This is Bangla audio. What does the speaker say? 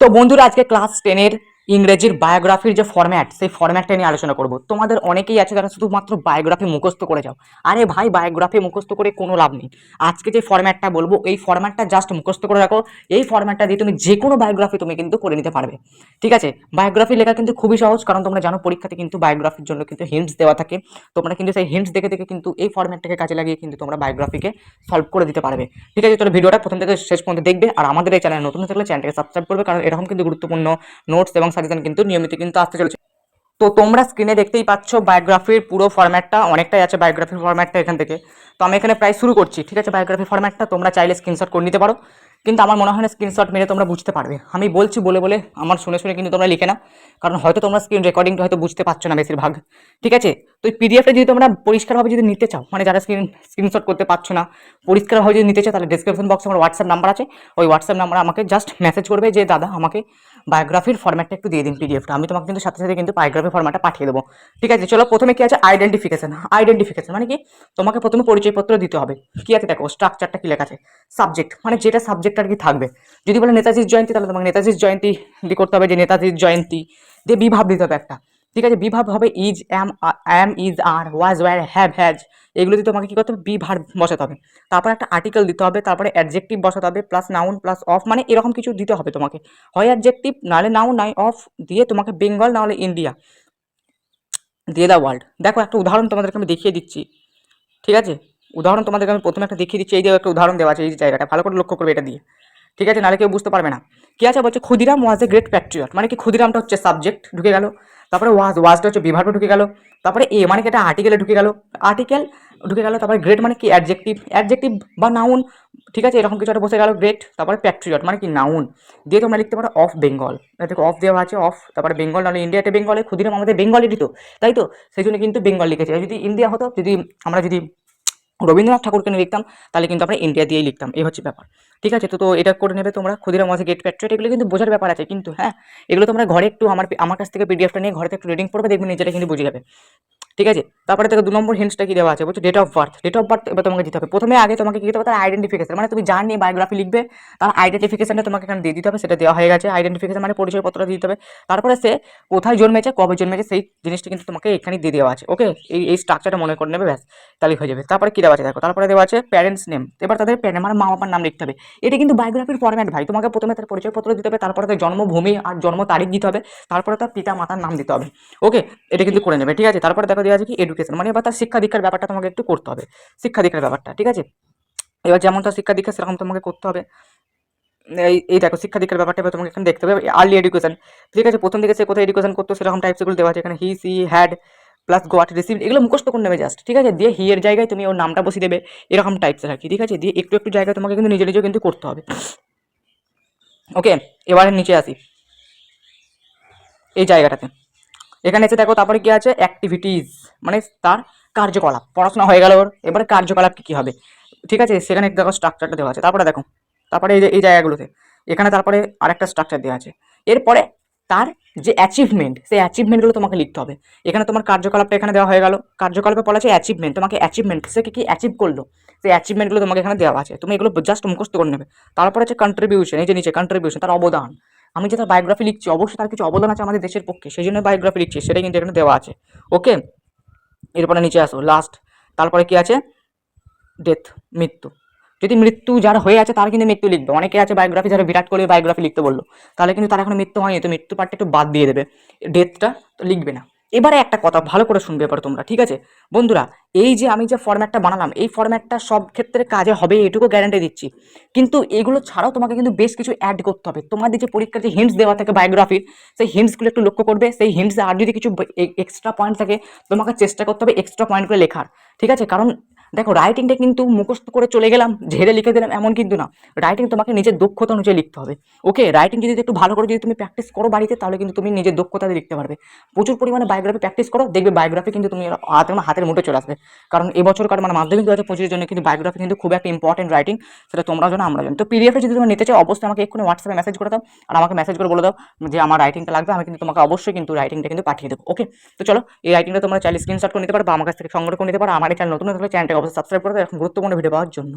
তো বন্ধুরা আজকে ক্লাস 10-এর ইংরেজির বায়োগ্রাফির যে ফরম্যাট সেই ফরম্যাটটা নিয়ে আলোচনা করব। তোমাদের অনেকেই আছে যারা শুধুমাত্র বায়োগ্রাফি মুখস্থ করে যাও। আরে ভাই, বায়োগ্রাফি মুখস্থ করে কোনো লাভ নেই। আজকে যে ফরম্যাটটা বলবো এই ফরম্যাটটা জাস্ট মুখস্থ করে রাখো। এই ফরম্যাটটা দিয়ে তুমি যে কোনো বায়োগ্রাফি তুমি কিন্তু করে নিতে পারবে। ঠিক আছে, বায়োগ্রাফি লেখা কিন্তু খুবই সহজ, কারণ তোমরা জানো পরীক্ষাতে কিন্তু বায়োগ্রাফির জন্য কিন্তু হিন্টস দেওয়া থাকে। তোমরা কিন্তু সেই হিন্টস দেখে দেখে কিন্তু এই ফরম্যাটটাকে কাজে লাগিয়ে কিন্তু তোমরা বায়োগ্রাফিকে সলভ করে দিতে পারবে। ঠিক আছে, তাহলে ভিডিওটা প্রথম থেকে শেষ পর্যন্ত দেখবে। আর আমাদের এই চ্যানেল নতুন থাকলে চ্যানেলটাকে সাবস্ক্রাইব করবে, কারণ এরকম কিন্তু গুরুত্বপূর্ণ নোটস এবং সাজেশন কিন্তু নিয়মিত কিন্তু আসতে চলেছে। তো তোমরা স্ক্রিনে দেখতেই পাচ্ছ বায়োগ্রাফির পুরো ফরম্যাটটা, অনেকটাই আছে বায়োগ্রাফির ফরম্যাটটা এখান থেকে। তো আমি এখানে প্রায় শুরু করছি। ঠিক আছে, বায়োগ্রাফি ফরম্যাটটা তোমরা চাইলে স্ক্রিনশট করে নিতে পারো, কিন্তু আমার মনে হয় না স্ক্রিনশট মেরে তোমরা বুঝতে পারবে। আমি বলছি বলে বলে আমার শুনে শুনে কিন্তু তোমরা লিখে না, কারণ হয়তো তোমরা স্ক্রিন রেকর্ডিংটা হয়তো বুঝতে পারছো না বেশিরভাগ। ঠিক আছে, তো এই পিডিএফটা যদি তোমরা পরিষ্কারভাবে যদি নিতে চাও, মানে যারা স্ক্রিনশট করতে পারছো না, পরিষ্কারভাবে যদি নিতে চাও, তাহলে ডিসক্রিপশন বক্সে আমার হোয়াটসঅ্যাপ নাম্বার আছে। ওই হোয়াটসঅ্যাপ নাম্বার আমাকে জাস্ট মেসেজ করবে যে দাদা আমাকে বায়োগ্রাফির ফরম্যাটটা একটু দিয়ে দিন পিডিএফটা, আমি তোমাকে কিন্তু সাথে সাথে কিন্তু বায়োগ্রাফি ফরম্যাটটা পাঠিয়ে দেবো। ঠিক আছে, চলো প্রথমে কি আছে আইডেন্টিফিকেশন। আইডেন্টিফিকেশন মানে কি, তোমাকে প্রথমে পরিচয়পত্র দিতে হবে। কি আছে দেখো, স্ট্রাকচারটা কি লেখা আছে, সাবজেক্ট মানে যেটা সাবজেক্ট আর কি থাকবে। যদি বলে নেতাজির জয়ন্তী, তাহলে তোমাকে নেতাজির জয়ন্তী দিয়ে করতে হবে, যে নেতাজির জয়ন্তী দিয়ে বিভাব দিতে হবে একটা। ঠিক আছে, বিভাব হবে is, am, is, are, was, were, have, has, এগুলো দিয়ে তোমাকে কি করতে হবে, বিভার বসাতে হবে। তারপর একটা আর্টিকেল দিতে হবে, তারপরে অ্যাডজেক্টিভ বসাতে হবে, প্লাস নাউন প্লাস অফ, মানে এরকম কিছু দিতে হবে তোমাকে। হয় অ্যাডজেক্টিভ, নাহলে নাউন, নাই অফ দিয়ে তোমাকে বেঙ্গল, নাহলে ইন্ডিয়া দিয়ে দ্য ওয়ার্ল্ড। দেখো একটা উদাহরণ তোমাদেরকে আমি দেখিয়ে দিচ্ছি। ঠিক আছে, উদাহরণ তোমাদেরকে আমি প্রথমে একটা দেখিয়ে দিচ্ছি। এই যে একটা উদাহরণ দেওয়া আছে, এই জায়গাটা ভালো করে লক্ষ্য করবে এটা দিয়ে। ঠিক আছে, নাহলে কেউ বুঝতে পারবে না। কি আছে বলছে, ক্ষুদিরাম ওয়াজ এ গ্রেট প্যাট্রিয়ট, মানে কি ক্ষুদিরামটা হচ্ছে সাবজেক্ট ঢুকে গেল, তারপরে ওয়াজটা হচ্ছে বিভাগটা ঢুকে গেল, তারপরে এ মানে কি এটা আর্টিকেলে ঢুকে গেল, আর্টিকেল ঢুকে গেল, তারপরে গ্রেট মানে কি অ্যাডজেক্টিভ বা নাউন। ঠিক আছে, এরকম কিছু একটা বসে গেল গ্রেট, তারপরে প্যাট্রিয়ট মানে কি নাউন দিয়ে তোমরা লিখতে পারো অফ বেঙ্গল। দেখো অফ দেওয়া আছে, অফ, তারপরে বেঙ্গল, নাহলে ইন্ডিয়াতে বেঙ্গলে, ক্ষুদিরাম আমাদের বেঙ্গলেরই তো, তাই তো, সেই জন্য কিন্তু বেঙ্গল লিখেছে। যদি ইন্ডিয়া হতো, যদি রবীন্দ্রনাথ ঠাকুরকে নিয়ে লিখতাম, তাহলে কিন্তু আমরা ইন্ডিয়া দিয়েই লিখতাম। এই হচ্ছে ব্যাপার। ঠিক আছে, তো এটা করে নেবে তোমরা, ক্ষুদিরাম ওয়াজ এ গ্রেট প্যাট্রিয়ট, এগুলো কিন্তু বোঝার ব্যাপার আছে কিন্তু। হ্যাঁ, এগুলো তোমরা ঘরে একটু আমার কাছ থেকে পিডিএফটা নিয়ে ঘরে একটু রিডিং করবে, দেখবে নিজেরা কিন্তু বুঝে যাবে। ঠিক আছে, তারপরে দেখো 2 নম্বর হিন্টসটা কি দেওয়া আছে, বলছে date of birth. Date of birth এবার তোমাকে দিতে হবে। প্রথমে আগে তোমাকে কি দিতে হবে, তার আইডেন্টিফিকেশন, মানে তুমি যার নিয়ে বায়োগ্রাফি লিখবে তার আইডেন্টিফিকেশনটা তোমাকে এখানে দিয়ে দিতে হবে। সেটা দেওয়া হয়ে গেছে, আইডেন্টিফিকেশন মানে পরিচয়পত্র দিতে হবে। তারপরে সে কোথায় জন্মেছে, কবে জন্মেছে, সেই জিনিসটা কিন্তু তোমাকে এখানে দিয়ে দেওয়া আছে। ওকে, এই স্ট্রাকচারটা মনে করে নেবে, ব্যাস তাহলে হয়ে যাবে। তারপরে কি দেওয়া আছে দেখো, তারপরে দেওয়া আছে প্যারেন্টস নেম। এবার তাদের মানে মা বাবার নাম লিখতে হবে। এটা কিন্তু বায়োগ্রাফির ফরম্যাট ভাই। তোমাকে প্রথমে তার পরিচয়পত্র দিতে হবে, তারপরে তার জন্মভূমি আর জন্ম তারিখ দিতে হবে, তারপরে তার পিতা মাতার নাম দিতে হবে। ওকে, এটা কিন্তু করে নেবে। ঠিক আছে, তারপরে দেখো দেওয়া আছে কি এডুকেশন, মানে এবার তার শিক্ষা দীক্ষার ব্যাপারটা তোমাকে একটু করতে হবে, শিক্ষা দীক্ষার ব্যাপারটা। ঠিক আছে, এবার যেমন তার শিক্ষা দীক্ষা সেরকম তোমাকে করতে হবে। এই দেখো শিক্ষা দীক্ষার ব্যাপারটা এবার তোমাকে এখানে দেখতে হবে। আর্লি এডুকেশন, ঠিক আছে, প্রথম দিকে সে কোথায় এডুকেশন করতো সেরকম টাইপস এগুলো দেওয়া আছে এখানে। He, she, had plus got received, এগুলো মুখস্থ করে নেবে জাস্ট। ঠিক আছে, দিয়ে হি এর জায়গায় তুমি ওর নামটা বসিয়ে দেবে, এরকম টাইপসের আর কি। ঠিক আছে, দিয়ে একটু একটু জায়গায় তোমাকে কিন্তু নিজে নিজেও কিন্তু করতে হবে। ওকে, এবারে নিচে আসি এই জায়গাটাতে। এখানে এসে দেখো তারপরে কি আছে, অ্যাক্টিভিটিস, মানে তার কার্যকলাপ। পড়াশোনা হয়ে গেল ওর, এবারে কার্যকলাপ কি কি হবে। ঠিক আছে, সেখানে দেখো স্ট্রাকচারটা দেওয়া আছে। তারপরে দেখো, তারপরে এই জায়গাগুলোতে এখানে তারপরে আরেকটা স্ট্রাকচার দেওয়া আছে। এরপরে তার যে অ্যাচিভমেন্ট, সেই অ্যাচিভমেন্টগুলো তোমাকে লিখতে হবে। এখানে তোমার কার্যকলাপটা এখানে দেওয়া হয়ে গেল, কার্যকলাপে বলা আছে অ্যাচিভমেন্ট, তোমাকে অ্যাচিভমেন্ট সে কি অ্যাচিভ করলো, সেই অ্যাচিভমেন্টগুলো তোমাকে এখানে দেওয়া আছে। তুমি এগুলো জাস্ট মুখস্থ করে নেবে। তারপরে আছে কন্ট্রিবিউশন, এই যে নিচে কন্ট্রিবিউশন, তার অবদান। আমি যে তার বায়োগ্রাফি লিখছি, অবশ্যই তার কিছু অবদান আছে আমাদের দেশের পক্ষে, সেই জন্য বায়োগ্রাফি লিখছি, সেটাই কিন্তু এখানে দেওয়া আছে। ওকে, এরপরে নিচে আসো লাস্ট, তারপরে কি আছে, ডেথ, মৃত্যু। যদি মৃত্যু যার হয়ে আছে তার কিন্তু মৃত্যু লিখবে। অনেকে আছে বায়োগ্রাফি, যারা বিরাট কোহলি বায়োগ্রাফি লিখতে বললো, তাহলে কিন্তু তার এখন মৃত্যু হয়নি, তো মৃত্যু পার্টটা একটু বাদ দিয়ে দেবে, ডেথটা তো লিখবে না। এবারে একটা কথা ভালো করে শুনবে এবার তোমরা। ঠিক আছে বন্ধুরা, এই যে আমি যে ফরম্যাটটা বানালাম, এই ফরম্যাটটা সব ক্ষেত্রে কাজে হবে এটুকু গ্যারান্টি দিচ্ছি, কিন্তু এগুলো ছাড়াও তোমাকে কিন্তু বেশ কিছু অ্যাড করতে হবে। তোমাদের যে পরীক্ষার যে হিন্টস দেওয়া থাকে বায়োগ্রাফির, সেই হিন্টসগুলো একটু লক্ষ্য করবে। সেই হিন্টস আর যদি কিছু এক্সট্রা পয়েন্ট থাকে, তোমাকে চেষ্টা করতে হবে এক্সট্রা পয়েন্টগুলো লেখার। ঠিক আছে, কারণ দেখো রাইটিংটা কিন্তু মুখস্থ করে চলে গেলাম, ঝেড়ে লিখে দিলাম, এমন কিন্তু না। রাইটিং তোমাকে নিজের দক্ষতা অনুযায়ী লিখতে হবে। ওকে, রাইটিং যদি একটু ভালো করে যদি তুমি প্র্যাকটিস করো বাড়িতে, তাহলে কিন্তু তুমি নিজের দক্ষতাতে লিখতে পারবে। প্রচুর পরিমাণে বায়োগ্রাফি প্র্যাকটিস করো, দেখবে বায়োগ্রাফি কিন্তু তুমি হাতের মুঠে চলে আসবে। কারণ এবছর মানে মাধ্যমিক 2025 জন্য কিন্তু বায়োগ্রাফি কিন্তু খুব একটা ইম্পর্টেন্ট রাইটিং, সেটা তোমরা জানো আমরা জানি। তো পিডিএফে যদি তুমি নিতে চাও, অবশ্যই আমাকে এক্ষুনি হোয়াটসঅ্যাপে মেসেজ করে দাও, আর আমাকে মেসেজ করে বলে দাও যে আমার রাইটিংটা লাগবে, আমি কিন্তু তোমাকে অবশ্যই কিন্তু রাইটিংটা কিন্তু পাঠিয়ে দেবো। ওকে, তো চলো এই রাইটিংটা তোমরা চাইলে স্ক্রিনশট করে নিতে পারো, বা আমার কাছ থেকে সংগ্রহ করে নিতে পারো। আমার এই চ্যানেল নতুন হলে চ্যানেলটাকে অবশ্যই সাবস্ক্রাইব করে দাও এরকম গুরুত্বপূর্ণ ভিডিও পাওয়ার জন্য।